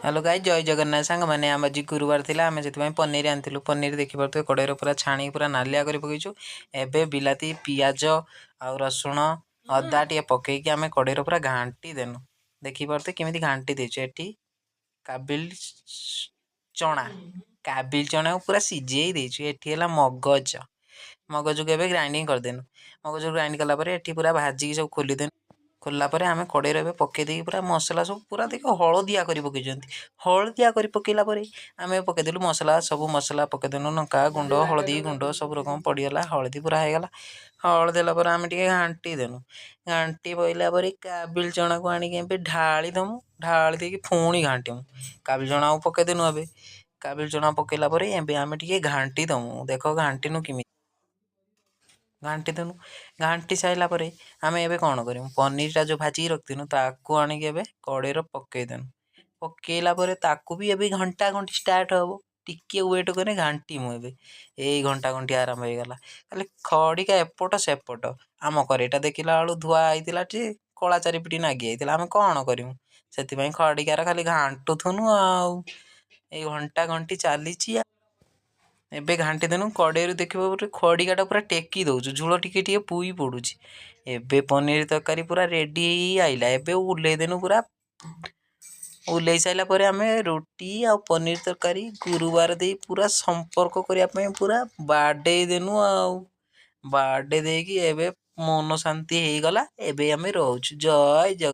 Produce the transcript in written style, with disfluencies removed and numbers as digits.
Hello guys जय जगन्नाथ सांग मैंने आम आज गुरुवार थिला आमे जेतु पनीर आनिथिलु पनीर देखि परथु कड़ेर पूरा छाणी पूरा नालिया करि पकैछु एबे बिलाती पियाज आ रसुण अदा टिए पकैकि आमे कड़ेर पूरा घांटी देनु देखि परथु केमिति घांटी देछु एठी काबिल चना पूरा सिझेई देछु एठी हला मगज मगज को एबे ग्राइंडिंग कर देनु मगज ग्राइंड कला परे एठी पूरा भाजी सब खोली देनु खोलला परे आमे कड़ेर एबे पकै देई पूरा मसला सब पूरा देखो हळदिया करि पकैछंती हळदिया करि पकेला परे आमे पकै देलु मसला सब मसला पकै देनु लंका गुंड हळदी गुंड सब रकम पड़ीगला हळदी पूरा हेगला हळदी देला परे आमे टिके घांटी देनु घांटी पइला परे काबिल चना को आनी के एबे ढाली दमु ढाली देकी फुणी घांटीमु काबिल चना को पकै देनु एबे काबिल चना पकेला परे एबे आमे टिके घांटी दमु देखो घांटीनु किमि घांटी देनु घांटी साइला परे आमे एबे कोन करिमु पनीर ता जो भाजी रखतिनु ताको आनी के एबे कड़ेर पकै देनु पकेला परे ताको भी एबे घंटा घंटी स्टार्ट हबो टिके वेट करे घांटी मु एबे एई घंटा घंटी आराम हो गला खाली खड़ीका एपट सेपट आम करेटा देखिला आलू धुआ आइतिला टी कला चारिपिटी नागी आइतिला आमे कोन करिमु सेति पई खड़ीकार खाली घांटू थुनु आउ एई घंटा घंटी चालीची एबे घांटी देनु कड़ेर देखिबो खड़ीकाटा पूरा टेकी दउछु झुल टिके टिके पुई पडुची एबे पनीर तरकारी पूरा रेडी आइला एबे उले देनु पूरा उलै साइला परे आमे रोटी आ पनीर तरकारी गुरुवार दे पूरा संपर्क करिया पई पूरा बाडे देनु आ बाडे देकी एबे मन शांति हे गला एबे आमे रहउछु जय जग।